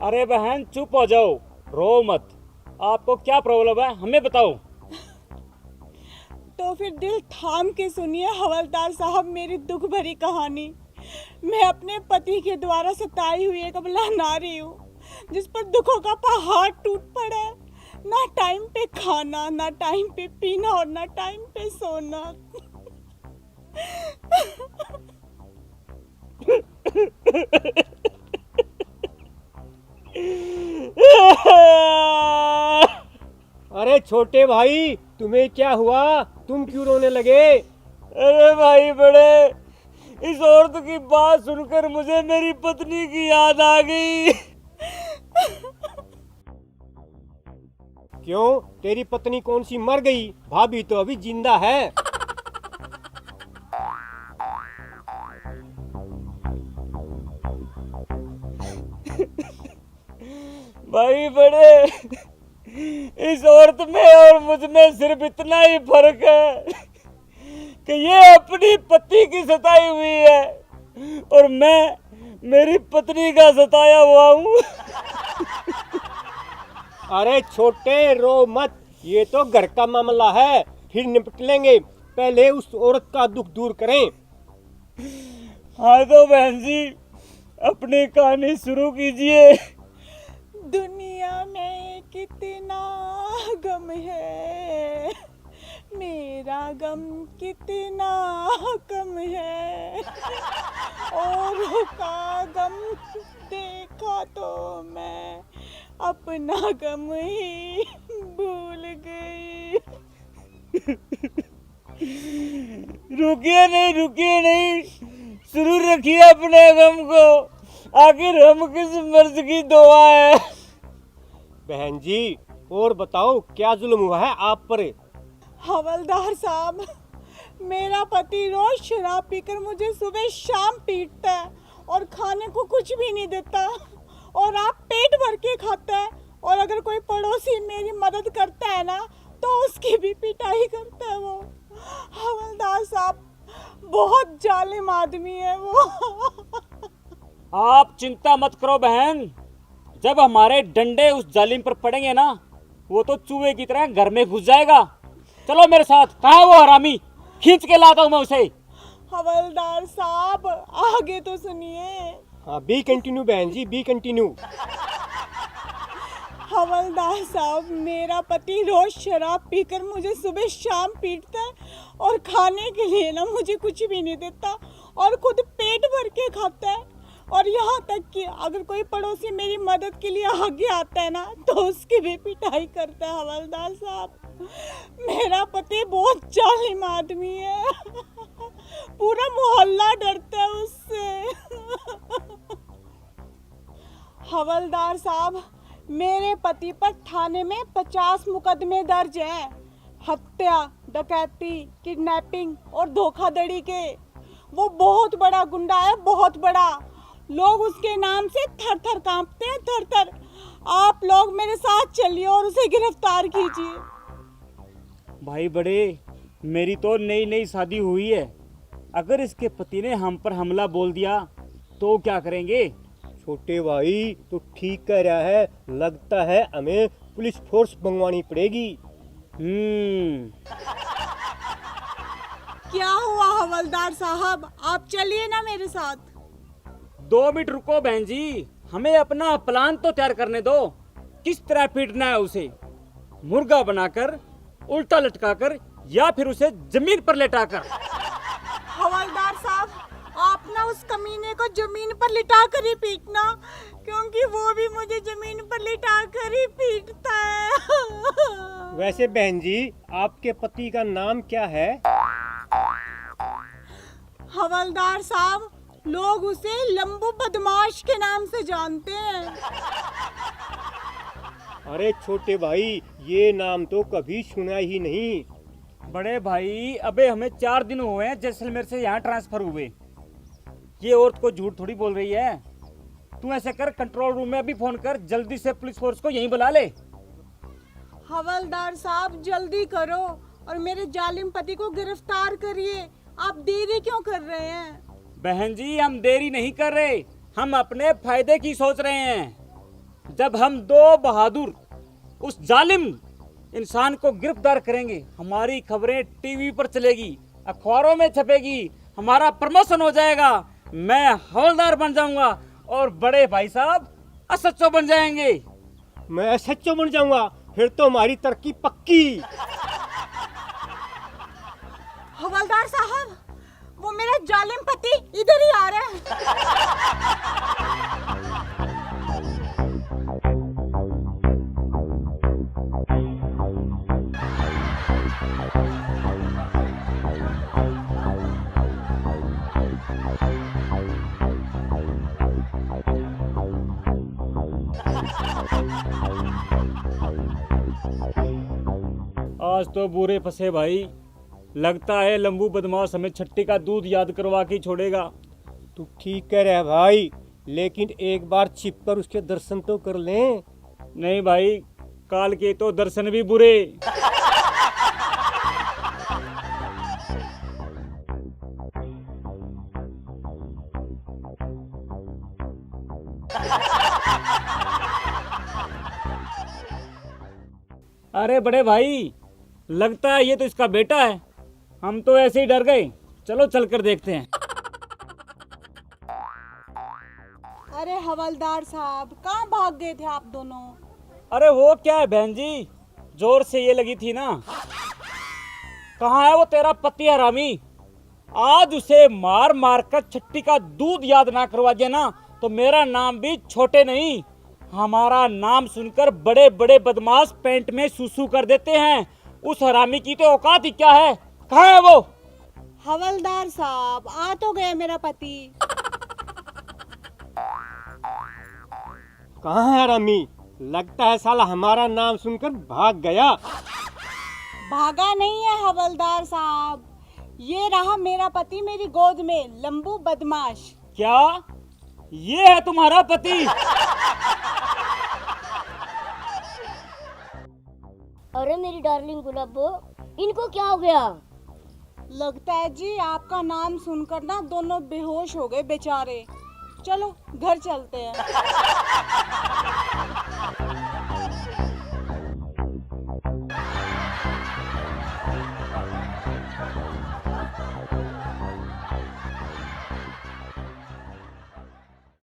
अरे बहन चुप हो जाओ, रो मत। आपको क्या प्रॉब्लम है हमें बताओ। तो फिर दिल थाम के सुनिए हवलदार साहब मेरी दुख भरी कहानी। मैं अपने पति के द्वारा सताई हुई एक अबला नारी हूँ, जिस पर दुखों का पहाड़ टूट पड़ा है। ना टाइम पे खाना, ना टाइम पे पीना और ना टाइम पे सोना। अरे छोटे भाई, तुम्हें क्या हुआ? तुम क्यों रोने लगे? अरे भाई बड़े, इस औरत की बात सुनकर मुझे मेरी पत्नी की याद आ गई। क्यों, तेरी पत्नी कौन सी मर गई? भाभी तो अभी जिंदा है। भाई बड़े, इस औरत में और मुझ में सिर्फ इतना ही फर्क है कि ये अपनी पति की सताई हुई है और मैं मेरी पत्नी का सताया हुआ हूँ। अरे छोटे, रो मत, ये तो घर का मामला है, फिर निपट लेंगे। पहले उस औरत का दुख दूर करें। हाँ तो बहन जी, अपनी कहानी शुरू कीजिए। दुनिया में कितना गम है, मेरा गम कितना कम है। औरों का गम देखा तो मैं अपना गम ही भूल गई। रुकिए नहीं, शुरू रखिए अपने गम को। आखिर हम किस मर्ज की दुआ है। बहन जी, और बताओ क्या जुल्म हुआ है आप पर? हवलदार साहब, मेरा पति रोज शराब पीकर मुझे सुबह शाम पीटता है और खाने को कुछ भी नहीं देता, और आप पेट भर के खाता है। और अगर कोई पड़ोसी मेरी मदद करता है ना, तो उसकी भी पिटाई करता है वो। हवलदार साहब बहुत जालिम आदमी है वो। आप चिंता मत करो बहन, जब हमारे डंडे उस जालिम पर पड़ेंगे ना, वो तो चूहे की तरह घर में घुस जाएगा। चलो मेरे साथ। कहाँ है वो हरामी? खींच के लाता हूँ मैं उसे। हवलदार साहब आगे तो सुनिए। हाँ, बी कंटिन्यू बहन जी, बी कंटिन्यू। हवलदार साहब, मेरा पति रोज शराब पीकर मुझे सुबह शाम पीटता है और खाने के लिए ना मुझे कुछ भी नहीं देता, और खुद पेट भर के खाता है। और यहाँ तक कि अगर कोई पड़ोसी मेरी मदद के लिए आगे आता है ना, तो उसकी भी पिटाई करता है। हवलदार साहब, मेरा पति बहुत जालिम आदमी है। पूरा मोहल्ला डरता है उससे। हवलदार साहब, मेरे पति पर थाने में 50 मुकदमे दर्ज हैं, हत्या, डकैती, किडनैपिंग और धोखाधड़ी के। वो बहुत बड़ा गुंडा है, बहुत बड़ा। लोग उसके नाम से थर थर कांपते हैं, थर थर। आप लोग मेरे साथ चलिए और उसे गिरफ्तार कीजिए। भाई बड़े, मेरी तो नई नई शादी हुई है। अगर इसके पति ने हम पर हमला बोल दिया तो क्या करेंगे? छोटे भाई तो ठीक कह रहा है, लगता है हमें पुलिस फोर्स मंगवानी पड़ेगी। क्या हुआ हवलदार साहब, आप चलिए ना मेरे साथ। 2 मिनट रुको बहन जी, हमें अपना प्लान तो तैयार करने दो। किस तरह पीटना है उसे? मुर्गा बनाकर, उल्टा लटकाकर, या फिर उसे जमीन पर लेटाकर? हवलदार साहब, आप ना उस कमीने को जमीन पर लिटा कर ही पीटना, क्योंकि वो भी मुझे जमीन पर लिटा कर ही पीटता है। वैसे बहन जी, आपके पति का नाम क्या है? हवलदार साहब, लोग उसे लंबू बदमाश के नाम से जानते हैं। अरे छोटे भाई, ये नाम तो कभी सुना ही नहीं। बड़े भाई, अबे हमें 4 दिन हुए हैं जैसलमेर से यहाँ ट्रांसफर हुए। ये औरत को झूठ थोड़ी बोल रही है। तू ऐसे कर, कंट्रोल रूम में अभी फोन कर, जल्दी से पुलिस फोर्स को यहीं बुला ले। हवलदार साहब जल्दी करो और मेरे जालिम पति को गिरफ्तार करिए। आप देरी क्यों कर रहे हैं? बहन जी, हम देरी नहीं कर रहे, हम अपने फायदे की सोच रहे हैं। जब हम दो बहादुर उस जालिम इंसान को गिरफ्तार करेंगे, हमारी खबरें टीवी पर चलेगी, अखबारों में छपेगी, हमारा प्रमोशन हो जाएगा, मैं हवलदार बन जाऊंगा और बड़े भाई साहब एसएचओ बन जाएंगे। मैं एसएचओ बन जाऊंगा, फिर तो हमारी तरक्की पक्की। हवलदार साहब, वो मेरा जालिम पति इधर ही आ रहा है। आज तो बुरे फंसे भाई, लगता है लंबू बदमाश हमें छट्टी का दूध याद करवा के ही छोड़ेगा। तू ठीक कह रहा है भाई, लेकिन एक बार छिप कर उसके दर्शन तो कर लें। नहीं भाई, काल के तो दर्शन भी बुरे। अरे बड़े भाई, लगता है ये तो इसका बेटा है। हम तो ऐसे ही डर गए, चलो चलकर देखते हैं। अरे हवलदार साहब, कहाँ भाग गए थे आप दोनों? अरे वो क्या है बहन जी, जोर से ये लगी थी ना। कहाँ है वो तेरा पति हरामी? आज उसे मार मार कर छट्टी का दूध याद ना करवा दिया ना, तो मेरा नाम भी छोटे नहीं। हमारा नाम सुनकर बड़े बड़े बदमाश पेंट में सूसू कर देते हैं। उस हरामी की तो औकात ही क्या है। कहाँ है वो? हवलदार साहब, आ तो गया मेरा पति। कहाँ है हरामी? लगता है साला हमारा नाम सुनकर भाग गया। भागा नहीं है हवलदार साहब, ये रहा मेरा पति मेरी गोद में, लंबू बदमाश। क्या ये है तुम्हारा पति? अरे मेरी डार्लिंग गुलाबो, इनको क्या हो गया? लगता है जी आपका नाम सुनकर ना दोनों बेहोश हो गए बेचारे। चलो घर चलते हैं।